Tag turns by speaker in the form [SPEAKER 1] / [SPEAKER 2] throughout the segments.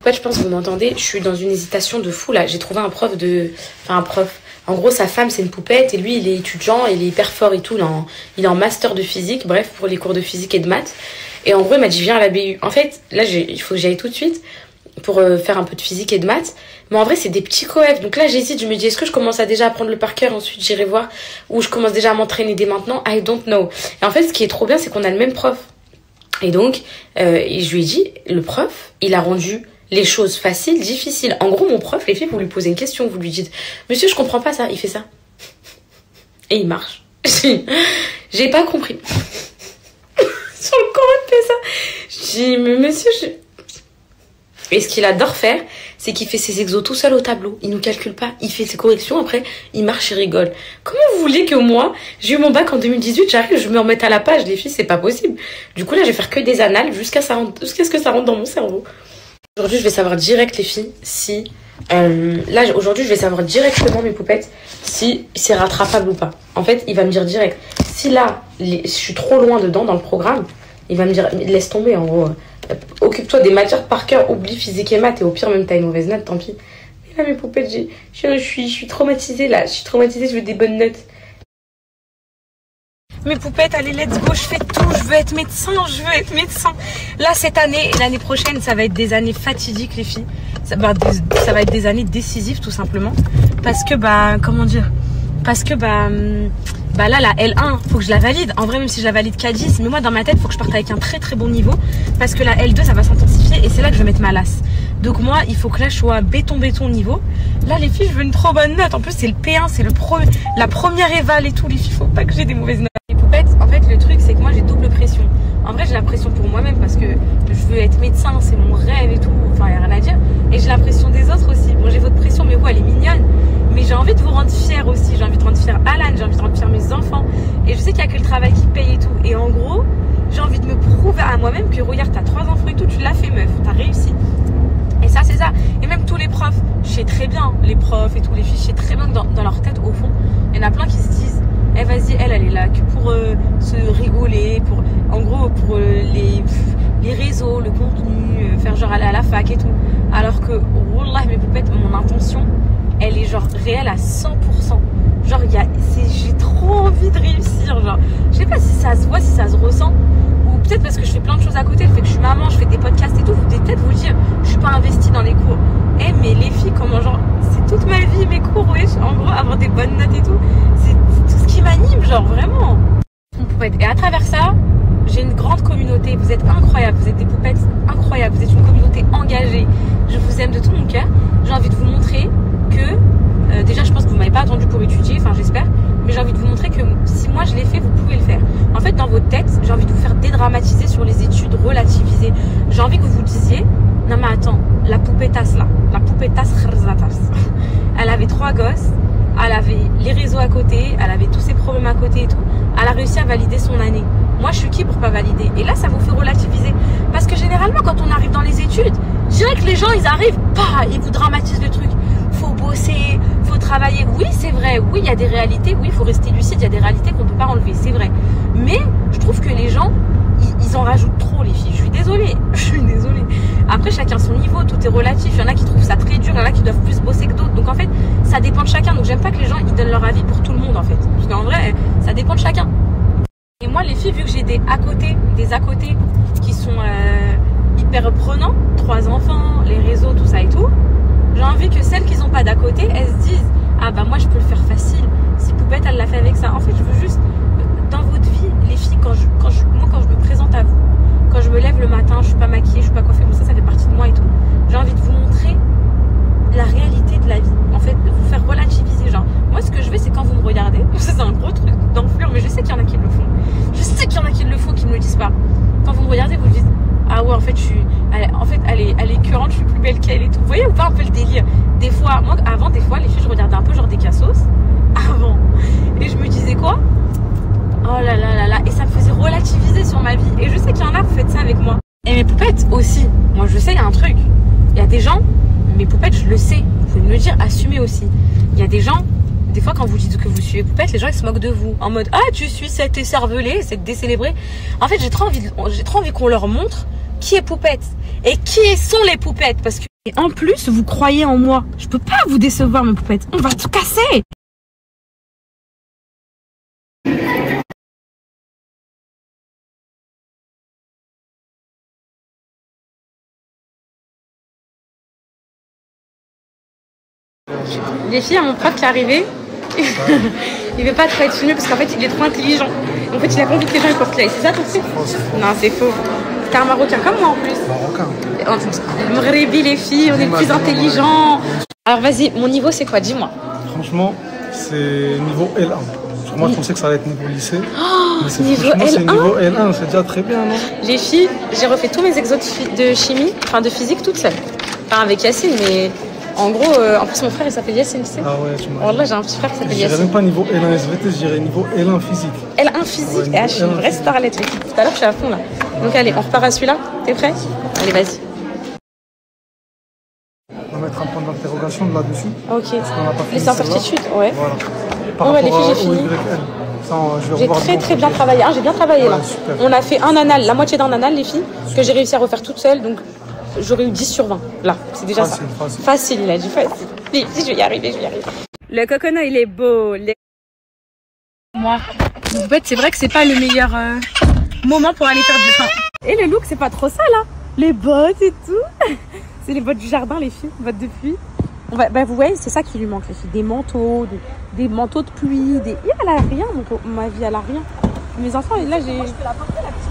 [SPEAKER 1] En fait, je pense que vous m'entendez, je suis dans une hésitation de fou là. J'ai trouvé un prof Enfin, un prof. En gros, sa femme, c'est une poupette et lui, il est étudiant, il est hyper fort et tout. Il est en master de physique, bref, pour les cours de physique et de maths. Et en gros, il m'a dit, viens à la BU. En fait, là, il faut que j'aille tout de suite pour faire un peu de physique et de maths. Mais en vrai, c'est des petits coefs. Donc là, j'hésite. Je me dis, est-ce que je commence à déjà apprendre le par cœur, ensuite j'irai voir, ou je commence déjà à m'entraîner dès maintenant? I don't know. Et en fait, ce qui est trop bien, c'est qu'on a le même prof. Et donc, je lui ai dit, le prof, il a rendu les choses faciles, difficiles. En gros, mon prof, les filles, vous lui posez une question, vous lui dites, monsieur, je comprends pas ça, il fait ça. Et il marche. J'ai pas compris. Sur le comment il fait ça? Je dis, mais monsieur, Et ce qu'il adore faire, c'est qu'il fait ses exos tout seul au tableau. Il nous calcule pas, il fait ses corrections, après, il marche et rigole. Comment vous voulez que moi, j'ai eu mon bac en 2018, j'arrive, je me remette à la page, les filles, c'est pas possible. Du coup, là, je vais faire que des annales jusqu'à ce que ça rentre dans mon cerveau. Aujourd'hui, je vais savoir direct, les filles, si... aujourd'hui, je vais savoir directement, mes poupettes, si c'est rattrapable ou pas. En fait, il va me dire direct. Si là, je suis trop loin dedans, dans le programme, il va me dire, laisse tomber, en gros. Occupe-toi des matières par cœur, oublie physique et maths, et au pire, même t'as une mauvaise note, tant pis. Mais là, mes poupettes, je suis traumatisée, là. Je suis traumatisée, je veux des bonnes notes. Mes poupettes, allez, let's go, je fais tout, je veux être médecin, Là, cette année et l'année prochaine, ça va être des années fatidiques, les filles. Ça va être des années décisives, tout simplement. Parce que, comment dire? Parce que, là, la L1, faut que je la valide. En vrai, même si je la valide qu'à 10, mais moi, dans ma tête, faut que je parte avec un très très bon niveau. Parce que la L2, ça va s'intensifier et c'est là que je vais mettre ma lasse. Donc moi, il faut que là, je sois béton niveau. Là, les filles, je veux une trop bonne note. En plus, c'est le P1, c'est la première éval et tout, les filles. Faut pas que j'ai des mauvaises notes. En fait, le truc, c'est que moi, j'ai double pression. En vrai, j'ai la pression pour moi-même parce que je veux être médecin, c'est mon rêve et tout. Enfin, il n'y a rien à dire. Et j'ai la pression des autres aussi. Bon, j'ai votre pression, mais vous, elle est mignonne. Mais j'ai envie de vous rendre fière aussi. J'ai envie de rendre fière Alan, j'ai envie de rendre fière mes enfants. Et je sais qu'il n'y a que le travail qui paye et tout. Et en gros, j'ai envie de me prouver à moi-même que, regarde, t'as 3 enfants et tout, tu l'as fait, meuf. T'as réussi. Et ça, c'est ça. Et même tous les profs, je sais très bien, les profs et tous les filles, je sais très bien que dans leur tête, au fond, il y en a plein qui se disent, eh vas-y, elle est là que pour se rigoler, en gros pour les réseaux, le contenu, faire genre aller à la fac et tout. Alors que, wallah, mes poupettes, mon intention, elle est genre réelle à 100%. Genre, j'ai trop envie de réussir. Genre, je sais pas si ça se voit, si ça se ressent. Ou peut-être parce que je fais plein de choses à côté, le fait que je suis maman, je fais des podcasts et tout. Vous devez peut-être vous dire, je suis pas investie dans les cours. Eh, mais les filles, comment genre, c'est toute ma vie, mes cours, wesh. En gros, avoir des bonnes notes et tout, c'est tout ce qui m'anime, genre, vraiment. Et à travers ça, j'ai une grande communauté. Vous êtes incroyables, vous êtes des poupettes incroyables. Vous êtes une communauté engagée. Je vous aime de tout mon cœur. J'ai envie de vous montrer que, déjà, je pense que vous m'avez pas attendu pour étudier, enfin, j'espère. Mais j'ai envie de vous montrer que si moi je l'ai fait, vous pouvez le faire. En fait, dans votre tête, j'ai envie de vous faire dédramatiser sur les études, relativiser. J'ai envie que vous vous disiez, non mais attends, la poupetasse là, la poupetasse Kharzatas, elle avait 3 gosses, elle avait les réseaux à côté, elle avait tous ses problèmes à côté et tout. Elle a réussi à valider son année. Moi, je suis qui pour pas valider? Et là, ça vous fait relativiser. Parce que généralement, quand on arrive dans les études, je dirais que les gens, ils arrivent, ils vous dramatisent le truc. Faut bosser, faut travailler. Oui, c'est vrai. Oui, il y a des réalités. Oui, il faut rester lucide. Il y a des réalités qu'on peut pas enlever. C'est vrai. Mais je trouve que les gens, ils en rajoutent trop, les filles. Je suis désolée. Après, chacun son niveau. Tout est relatif. Il y en a qui trouvent ça très dur. Il y en a qui doivent plus bosser que d'autres. Donc, en fait, ça dépend de chacun. Donc, j'aime pas que les gens, ils donnent leur avis pour tout le monde, en fait. Parce qu'en vrai, ça dépend de chacun. Et moi, les filles, vu que j'ai des à côté qui sont hyper prenants, 3 enfants, les réseaux, tout ça et tout, j'ai envie que celles qui n'ont pas d'à côté, elles se disent, ah bah moi je peux le faire facile, si Poupette elle l'a fait avec ça. En fait, je veux juste, dans votre vie, les filles, quand je me présente à vous, quand je me lève le matin, je suis pas maquillée, je suis pas coiffée, mais ça fait partie de moi et tout, j'ai envie de vous montrer la réalité de la vie. En fait, de vous faire relativiser. Genre, moi ce que je veux, c'est quand vous me regardez, ça c'est un gros truc d'enflure, mais je sais qu'il y en a qui le font. Je sais qu'il y en a qui le font, qui ne le disent pas. Quand vous me regardez, vous dites, ah ouais, en fait, elle est écœurante, je suis plus belle qu'elle et tout. Vous voyez ou pas un peu le délire? Des fois, moi, avant, les filles, je regardais un peu genre des cassos. Avant. Et je me disais quoi? Oh là là là là. Et ça me faisait relativiser sur ma vie. Et je sais qu'il y en a, vous faites ça avec moi. Et mes poupettes aussi. Moi, je sais, il y a un truc. Il y a des gens, mes poupettes, je le sais. Vous pouvez me le dire, assumez aussi. Il y a des gens, des fois, quand vous dites que vous suivez Poupette, les gens, ils se moquent de vous. En mode, ah, tu suis cette écervelée, cette décélébrée. En fait, j'ai trop envie qu'on leur montre qui est Poupette et qui sont les poupettes, parce que Et en plus, vous croyez en moi. Je peux pas vous décevoir, mes poupettes. On va tout casser. Les filles, à mon prof qui est arrivé, il veut pas trop être filmé parce qu'en fait, il est trop intelligent. En fait, il a pas envie que les gens écoutent là. C'est ça ton truc? Non, c'est faux. T'es un Marocain comme moi en plus. Marocain. Maghrébi, les filles, on est plus intelligents. Alors vas-y, mon niveau c'est quoi? Dis-moi.
[SPEAKER 2] Franchement, c'est niveau L1. Sur moi, je pensais que ça allait être niveau lycée.
[SPEAKER 1] Oh,
[SPEAKER 2] mais
[SPEAKER 1] niveau L1.
[SPEAKER 2] C'est niveau L1, c'est déjà très bien, non?
[SPEAKER 1] Les filles, j'ai refait tous mes exos de chimie, enfin de physique toute seule. Enfin avec Yacine, mais en gros, en plus mon frère il s'appelle Yacine, tu sais.
[SPEAKER 2] Ah ouais, tu m'as.
[SPEAKER 1] Wallah, j'ai un petit frère qui s'appelle
[SPEAKER 2] Je
[SPEAKER 1] Yacine.
[SPEAKER 2] dirais même pas niveau L1 SVT, je dirais niveau L1 physique.
[SPEAKER 1] L1 physique,
[SPEAKER 2] Ouais,
[SPEAKER 1] je suis une vraie starlette. Tout à l'heure, je suis à fond là. Donc allez, on repart à celui-là. T'es prêt? Allez, vas-y.
[SPEAKER 2] On va mettre un point d'interrogation là-dessus.
[SPEAKER 1] Ok.
[SPEAKER 2] Parce qu'on n'a pas fini.
[SPEAKER 1] Les incertitudes, ouais.
[SPEAKER 2] Voilà.
[SPEAKER 1] Oh, ouais, les filles, j'ai fini. J'ai très bien travaillé. Hein, j'ai bien travaillé là.
[SPEAKER 2] Super.
[SPEAKER 1] On a fait un anal, la moitié d'un anal, les filles, que j'ai réussi à refaire toute seule. Donc j'aurais eu 10 sur 20. Là, c'est déjà
[SPEAKER 2] facile,
[SPEAKER 1] ça.
[SPEAKER 2] Facile.
[SPEAKER 1] Facile, il a dit facile. Les filles, je vais y arriver, je vais y arriver. Le coconut, il est beau. Moi, en fait, c'est vrai que c'est pas le meilleur moment pour aller faire du pain. Et le look, c'est pas trop ça là. Les bottes et tout. C'est les bottes du jardin, les filles, bottes de pluie. Bah, vous voyez, c'est ça qui lui manque, les filles. Des manteaux, des manteaux de pluie. Elle a rien, ma vie, elle a rien. Mes enfants, là, j'ai. Moi, je peux la porter, la petite.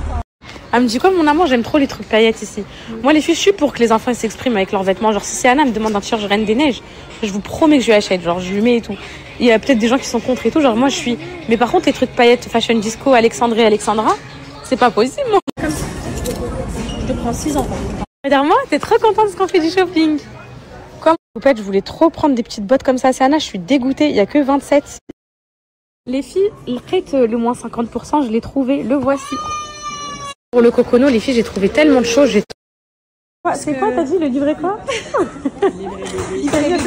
[SPEAKER 1] Elle me dit quoi, mon amour? J'aime trop les trucs paillettes ici. Moi, les filles, je suis pour que les enfants s'expriment avec leurs vêtements. Genre, si c'est Anna me demande un t-shirt Reine des Neiges, je vous promets que je lui achète. Genre, je lui mets et tout. Il y a peut-être des gens qui sont contre et tout. Genre, moi, je suis. Mais par contre, les trucs paillettes, fashion disco, Alexandrie, Alexandra, c'est pas possible, moi. Je te prends 6 ans. Regarde-moi, t'es trop contente de ce qu'on fait du shopping. Quoi, en fait, je voulais trop prendre des petites bottes comme ça. C'est Anna, je suis dégoûtée. Il y a que 27. Les filles, prête le moins 50%, je l'ai trouvé. Le voici. Pour le cocono, les filles, j'ai trouvé tellement de choses. C'est quoi, t'as dit, le livret quoi? Livret bébé.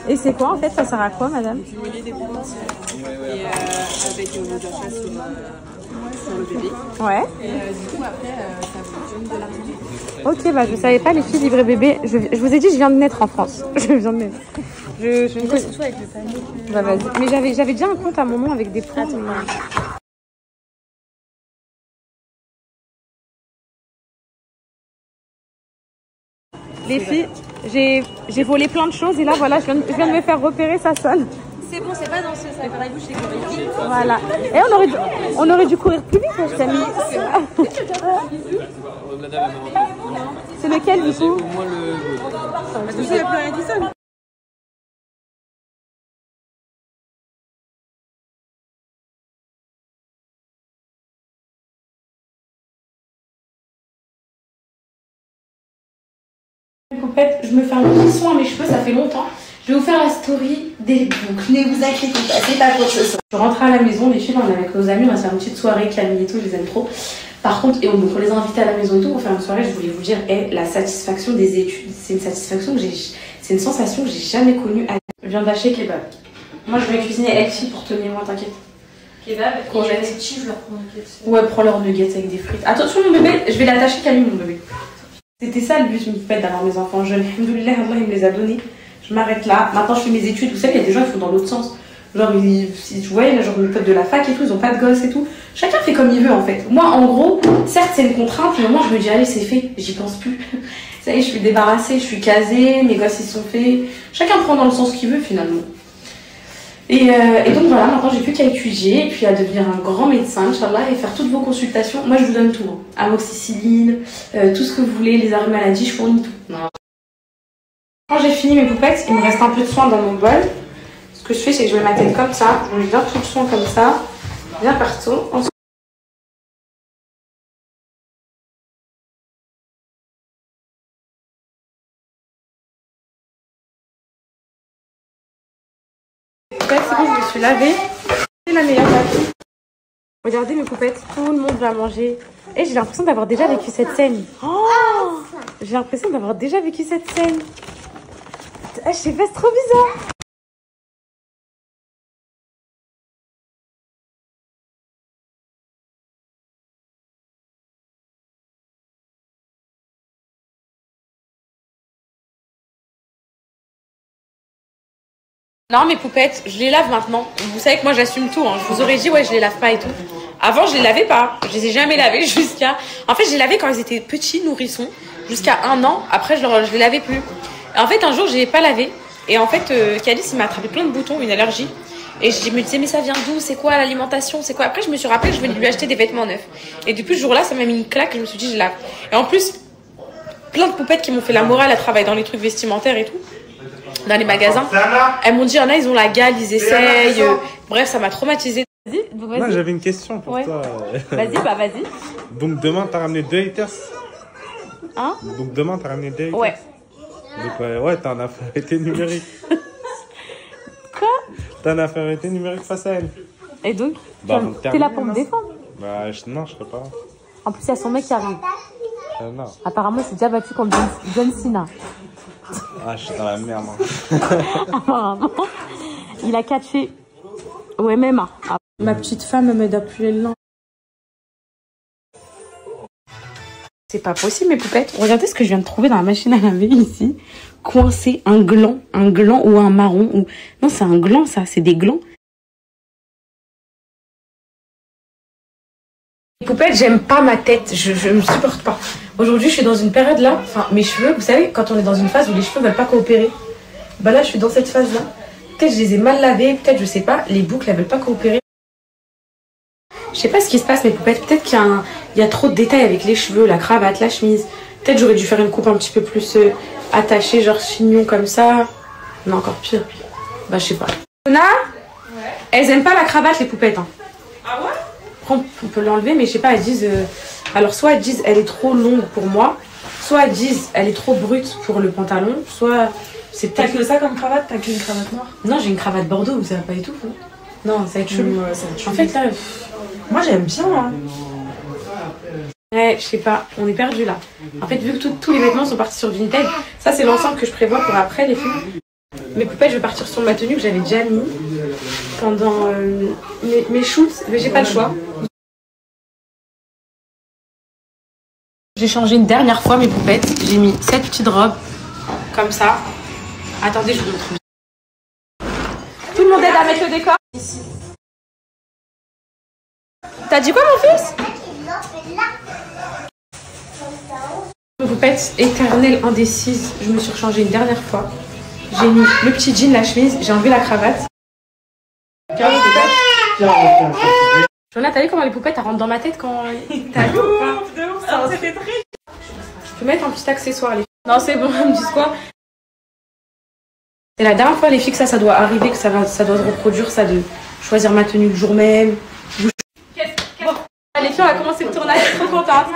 [SPEAKER 1] Et c'est quoi, en fait? Ça sert à quoi, madame?
[SPEAKER 3] Cumuler des promotions. Et avec vos achats sur le bébé.
[SPEAKER 1] Ouais.
[SPEAKER 3] Et du coup, après, ça vous donne de l'argent.
[SPEAKER 1] Ok, bah je savais pas, les filles, livret bébé. Je vous ai dit, je viens de naître en France. Je viens de naître. Je ne connais
[SPEAKER 3] Surtout avec le panier.
[SPEAKER 1] Bah vas-y. Mais j'avais déjà un compte à un moment avec des points. Les filles, j'ai volé plein de choses et là voilà, je viens de me faire repérer, ça sonne.
[SPEAKER 3] C'est bon, c'est pas dans ce sac. Pareil, vous chez Corélie.
[SPEAKER 1] Voilà. Et on aurait dû courir plus vite, je t'ai mis. C'est lequel du coup?
[SPEAKER 3] Parce que c'est le plus Radisson.
[SPEAKER 1] Je me fais un petit soin à mes cheveux, ça fait longtemps. Je vais vous faire la story des boucles. Ne vous inquiétez pas, c'est pas pour ce soir. Je rentre à la maison, les filles, on est avec nos amis, on va se faire une petite soirée, Camille et tout, je les aime trop. Par contre, et on les a invités à la maison et tout pour faire une soirée, je voulais vous dire, la satisfaction des études, c'est une satisfaction que c'est une sensation que j'ai jamais connue. Je viens d'acheter kebab. Moi, je vais cuisiner healthy pour tenir, moi, t'inquiète.
[SPEAKER 3] Kebab,
[SPEAKER 1] quand
[SPEAKER 3] je leur prends nuggets.
[SPEAKER 1] Ouais, prends leurs nuggets avec des frites. Attention, mon bébé, je vais l'attacher Camille, mon bébé. C'était ça le but, me fait d'avoir mes enfants jeunes. Alhamdoulilah, Allah, il me les a donnés. Je m'arrête là. Maintenant, je fais mes études. Vous savez, il y a des gens qui font dans l'autre sens. Genre, si tu vois, genre, mes potes de la fac et tout, ils ont pas de gosses et tout. Chacun fait comme il veut, en fait. Moi, en gros, certes, c'est une contrainte, mais moi, je me dis, allez, c'est fait, j'y pense plus. Ça y est, je suis débarrassée, je suis casée, mes gosses, ils sont faits. Chacun prend dans le sens qu'il veut, finalement. Et donc voilà, maintenant j'ai plus qu'à étudier et puis à devenir un grand médecin, Inch'Allah, et faire toutes vos consultations. Moi je vous donne tout, hein. Amoxicilline, tout ce que vous voulez, les arrêts maladie, je fournis tout. Non. Quand j'ai fini mes poupettes, il me reste un peu de soin dans mon bol. Ce que je fais, c'est que je mets ma tête comme ça, je mets bien tout le soin comme ça, bien partout. Ensuite, c'est bon, je me suis lavée. C'est la meilleure partie. Regardez mes poupettes, tout le monde va manger. Et j'ai l'impression d'avoir déjà vécu cette scène. Oh, j'ai l'impression d'avoir déjà vécu cette scène. Je sais pas, c'est trop bizarre. Non, mes poupettes, je les lave maintenant. Vous savez que moi, j'assume tout. Hein. Je vous aurais dit, ouais, je les lave pas et tout. Avant, je les lavais pas. Je les ai jamais lavés jusqu'à... En fait, je les lavais quand ils étaient petits, nourrissons, jusqu'à 1 an. Après, je les lavais plus. Et en fait, un jour, je les ai pas lavés. Et en fait, Calice, il m'a attrapé plein de boutons, une allergie. Et je me disais, mais ça vient d'où? C'est quoi l'alimentation? C'est quoi? Après, je me suis rappelé que je venais lui acheter des vêtements neufs. Et depuis ce jour-là, ça m'a mis une claque. Je me suis dit, je lave. Et en plus, plein de poupettes qui m'ont fait la morale à travailler dans les trucs vestimentaires et tout. Dans les magasins, elles m'ont dit, il y en a, ils ont la gale, ils essayent. Bref, ça m'a traumatisée. Vas-y.
[SPEAKER 4] Moi, j'avais une question pour toi.
[SPEAKER 1] Vas-y, bah vas-y.
[SPEAKER 4] Donc demain, t'as ramené 2 haters.
[SPEAKER 1] Hein?
[SPEAKER 4] Donc demain, t'as ramené 2 haters.
[SPEAKER 1] Ouais.
[SPEAKER 4] Donc ouais, t'as une infériorité numérique.
[SPEAKER 1] Quoi?
[SPEAKER 4] T'as une infériorité numérique face à elle.
[SPEAKER 1] Et donc,
[SPEAKER 4] bah,
[SPEAKER 1] t'es là pour me défendre?
[SPEAKER 4] Bah non, je serais pas.
[SPEAKER 1] En plus, il y a son mec qui arrive.
[SPEAKER 4] Non.
[SPEAKER 1] Apparemment, il s'est déjà battu contre John Cena.
[SPEAKER 4] Ah, je suis dans la merde.
[SPEAKER 1] Apparemment, il a catché au MMA. Ma petite femme m'aide à plier le lin. C'est pas possible, mes poupettes. Regardez ce que je viens de trouver dans la machine à laver ici. Coincé, un gland ou un marron. Ou... Non, c'est un gland, ça. C'est des glands. Les poupettes, j'aime pas ma tête. Je me supporte pas. Aujourd'hui, je suis dans une période là. Enfin, mes cheveux, vous savez, quand on est dans une phase où les cheveux veulent pas coopérer. Bah là, je suis dans cette phase-là. Peut-être je les ai mal lavés, peut-être je sais pas. Les boucles, elles veulent pas coopérer. Je sais pas ce qui se passe, mes poupettes. Peut-être qu'il y a trop de détails avec les cheveux, la cravate, la chemise. Peut-être j'aurais dû faire une coupe un petit peu plus attachée, genre chignon comme ça. Non, encore pire. Bah, je sais pas. Luna, ouais. Elles aiment pas la cravate, les poupettes. Hein. Ah ouais? On peut l'enlever, mais je sais pas, elles disent... Alors, soit elles disent elle est trop longue pour moi, soit elles disent elle est trop brute pour le pantalon, soit...
[SPEAKER 3] T'as que ça comme cravate? T'as qu'une cravate noire?
[SPEAKER 1] Non, j'ai une cravate bordeaux, vous savez pas et tout. Non, ça va être chelou.
[SPEAKER 3] Ouais, ça va être chelou.
[SPEAKER 1] En fait, là...
[SPEAKER 3] Moi, j'aime bien. Hein.
[SPEAKER 1] Ouais, je sais pas, on est perdu là. En fait, vu que tous les vêtements sont partis sur Vinted, ça c'est l'ensemble que je prévois pour après les filles. Mes poupettes, je vais partir sur ma tenue que j'avais déjà mis pendant mes shoots, mais j'ai pas le choix. J'ai changé une dernière fois mes poupettes. J'ai mis cette petite robe comme ça. Attendez, je vous montre. Tout le monde aide à mettre le décor. T'as dit quoi, mon fils? Mes poupettes éternelles indécises. Je me suis rechangée une dernière fois. J'ai mis le petit jean, la chemise, j'ai enlevé la cravate. Jonah, t'as vu comment les poupettes elles rentrent dans ma tête quand t'as vu ou pas? C'était très... Je peux mettre un petit accessoire, les filles. Non, c'est bon, elles me disent quoi? C'est la dernière fois, les filles, que ça doit arriver, que ça doit se reproduire, ça, de choisir ma tenue le jour même. Bon, les filles, on a commencé le tournage, je suis trop contente.